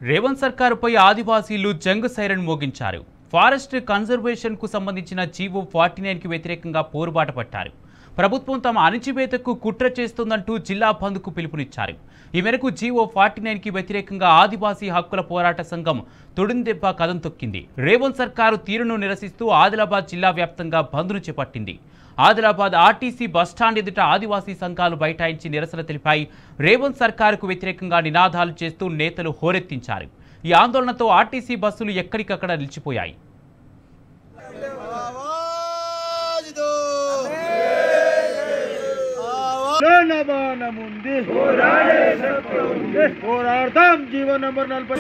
రేవంత్ సర్కారుపై ఆదివాసీలు Jung siren మోగించారు. Forest conservation కు సంబంధించిన జీవో 49 కి వ్యతిరేకంగా పోరుబాట పట్టారు. ప్రభుత్వం తమ అణచివేతకు కుట్ర చేస్తుందంటూ జిల్లా బంద్కు పిలుపునిచ్చారు. ఈ మేరకు జీవో 49 కి వ్యతిరేకంగా ఆదివాసీ హక్కుల పోరాట సంఘం తొడుందెబ్బ కదం తొక్కింది. రేవంత్ సర్కారు తీరును నిరసిస్తూ ఆదిలాబాద్ జిల్లా వ్యాప్తంగా బంద్ను చేపట్టింది. ఆదిలాబాద్ ఆర్టీసీ బస్టాండ్ ఎదుట ఆదివాసీ సంఘాలు బైఠాయించి నిరసన తెలిపాయి. రేవంత్ సర్కారుకు వ్యతిరేకంగా నినాదాలు చేస్తూ నేతలు హోరెత్తించారు. ఈ ఆందోళనతో ఆర్టీసీ బస్సులు ఎక్కడికక్కడ నిలిచిపోయాయి. జీవో నంబర్ 40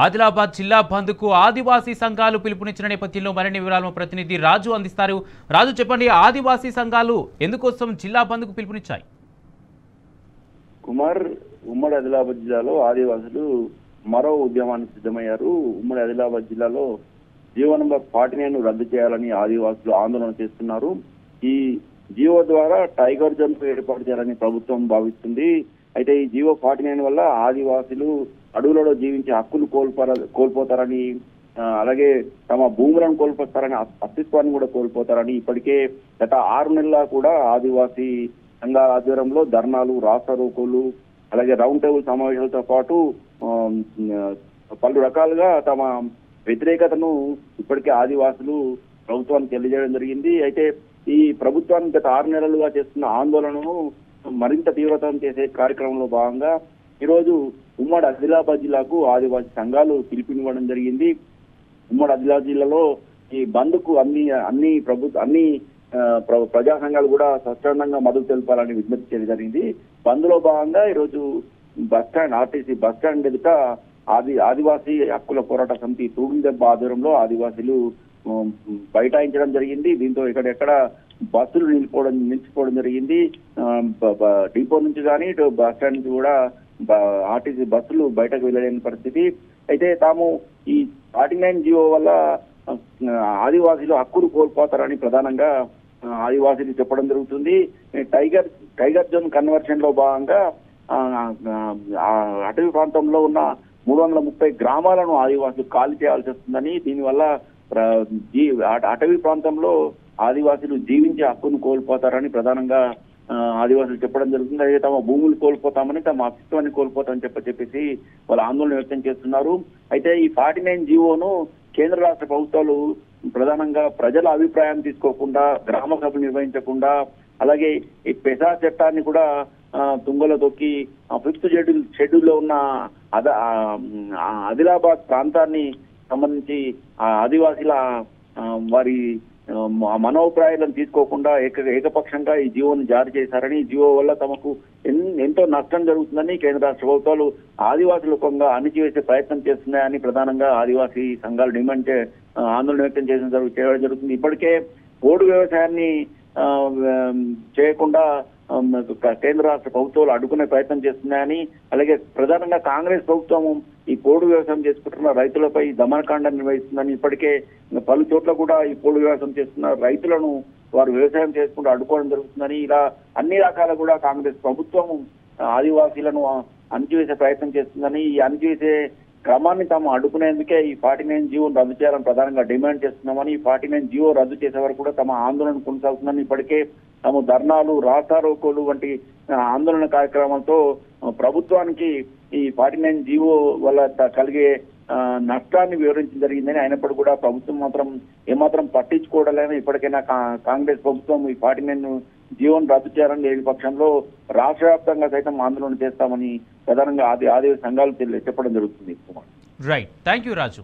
ఆదిలాబాద్ జిల్లా బంద్కు ఆదివాసీ సంఘాలు పిలుపునిచ్చిన నేపథ్యంలో మరిన్ని వివరాలు ప్రతినిధి రాజు అందిస్తారు. రాజు, చెప్పండి, ఆదివాసీ సంఘాలు ఎందుకోసం జిల్లా బంద్కు పిలుపునిచ్చాయి? కుమార్, ఉమ్మడి ఆదిలాబాద్ జిల్లాలో ఆదివాసులు మరో ఉద్యమానికి సిద్ధమయ్యారు. ఉమ్మడి ఆదిలాబాద్ జిల్లాలో జీవో నంబర్ 49 రద్దు చేయాలని ఆదివాసులు ఆందోళన చేస్తున్నారు. ఈ జీవో ద్వారా టైగర్ జోన్ ఏర్పాటు చేయాలని ప్రభుత్వం భావిస్తుంది. అయితే ఈ జీవో 49 వల్ల ఆదివాసులు అడవులలో జీవించే హక్కులు కోల్పోతారని, అలాగే తమ భూములను కోల్పోతారని, అస్తిత్వాన్ని కూడా కోల్పోతారని ఇప్పటికే గత 6 నెలల కూడా ఆదివాసీ సంఘాల ఆధ్వర్యంలో ధర్నాలు, రాస్తారోకోలు, అలాగే రౌండ్ టేబుల్ సమావేశాలతో పాటు పలు రకాలుగా తమ వ్యతిరేకతను ఇప్పటికే ఆదివాసులు ప్రభుత్వానికి తెలియజేయడం జరిగింది. అయితే ఈ ప్రభుత్వానికి గత 6 నెలలుగా చేస్తున్న ఆందోళనను మరింత తీవ్రతరం చేసే కార్యక్రమంలో భాగంగా ఈరోజు ఉమ్మడి ఆదిలాబాద్ జిల్లాకు ఆదివాసీ సంఘాలు పిలుపునివ్వడం జరిగింది. ఉమ్మడి ఆదిలాబాద్ జిల్లాలో ఈ బంద్కు అన్ని ప్రజా సంఘాలు కూడా స్వచ్ఛందంగా మద్దతు తెలపాలని విజ్ఞప్తి చేయడం జరిగింది. బంద్లో భాగంగా ఈరోజు బస్టాండ్, ఆర్టీసీ బస్టాండ్ ఎదుట ఆదివాసీ హక్కుల పోరాట సమితి తూగుందెబ్బ ఆధ్వర్యంలో ఆదివాసీలు బైఠాయించడం జరిగింది. దీంతో ఇక్కడెక్కడ బస్సులు నిలిచిపోవడం జరిగింది. డిపో నుంచి కానీ ఇటు బస్ స్టాండ్ నుంచి కూడా ఆర్టీసీ బస్సులు బయటకు వెళ్ళలేని పరిస్థితి. అయితే తాము ఈ 49 జీవో వల్ల ఆదివాసీలు హక్కులు కోల్పోతారని ప్రధానంగా ఆదివాసీలు చెప్పడం జరుగుతుంది. టైగర్ జోన్ కన్వర్షన్ లో భాగంగా అటవీ ప్రాంతంలో ఉన్న 330 గ్రామాలను ఆదివాసులు ఖాళీ చేయాల్సి వస్తుందని, దీనివల్ల అటవీ ప్రాంతంలో ఆదివాసులు జీవించే హక్కును కోల్పోతారని ప్రధానంగా ఆదివాసులు చెప్పడం జరుగుతుంది. అయితే తమ భూములు కోల్పోతామని, తమ అస్తిత్వాన్ని కోల్పోతామని చెప్పేసి వాళ్ళు ఆందోళన వ్యక్తం చేస్తున్నారు. అయితే ఈ 49 జీవోను కేంద్ర రాష్ట్ర ప్రభుత్వాలు ప్రధానంగా ప్రజల అభిప్రాయం తీసుకోకుండా, గ్రామ సభలు నిర్వహించకుండా, అలాగే ఈ పెసా చట్టాన్ని కూడా తుంగలో తొక్కి 5th షెడ్యూల్లో ఉన్న ఆదిలాబాద్ ప్రాంతాన్ని సంబంధించి ఆదివాసీల వారి మనోభిప్రాయాలను తీసుకోకుండా ఏకపక్షంగా ఈ జీవోను జారీ చేశారని, ఈ జీవో వల్ల తమకు ఎంతో నష్టం జరుగుతుందని కేంద్ర రాష్ట్ర ప్రభుత్వాలు ఆదివాసులకంగా అణిచివేసే ప్రయత్నం చేస్తున్నాయని ప్రధానంగా ఆదివాసీ సంఘాలు ఆందోళన వ్యక్తం చేయడం జరుగుతుంది. ఇప్పటికే పోడు వ్యవసాయాన్ని చేయకుండా కేంద్ర రాష్ట్ర ప్రభుత్వాలు అడ్డుకునే ప్రయత్నం చేస్తున్నాయని, అలాగే ప్రధానంగా కాంగ్రెస్ ప్రభుత్వం ఈ పోడు వ్యవసాయం చేసుకుంటున్న రైతులపై దమనకాండ నిర్వహిస్తుందని, ఇప్పటికే పలు చోట్ల కూడా ఈ పోడు వ్యవసాయం చేస్తున్న రైతులను వారు వ్యవసాయం చేసుకుంటూ అడ్డుకోవడం జరుగుతుందని, ఇలా అన్ని రకాల కూడా కాంగ్రెస్ ప్రభుత్వం ఆదివాసీలను అణచివేసే ప్రయత్నం చేస్తుందని, ఈ అణచివేసే క్రమాన్ని తాము అడ్డుకునేందుకే ఈ 49 జీవోను రద్దు చేయాలని ప్రధానంగా డిమాండ్ చేస్తున్నామని, ఈ 49 జీవో రద్దు చేసే వరకు కూడా తమ ఆందోళన కొనసాగుతుందని, ఇప్పటికే తాము ధర్నాలు, రాస్తారోకోలు వంటి ఆందోళన కార్యక్రమాలతో ప్రభుత్వానికి ఈ 49 జీవో వల్ల కలిగే నష్టాన్ని వివరించడం జరిగిందని, అయినప్పటికీ కూడా ప్రభుత్వం మాత్రం ఏమాత్రం పట్టించుకోవడలేని, ఇప్పటికైనా కాంగ్రెస్ ప్రభుత్వం ఈ 49 జీవోను రద్దు చేయాలని లేని పక్షంలో రాష్ట్ర వ్యాప్తంగా సైతం ఆందోళన చేస్తామని ప్రధానంగా ఆదివాసీ సంఘాలు చెప్పడం జరుగుతుంది. Right, thank you Raju.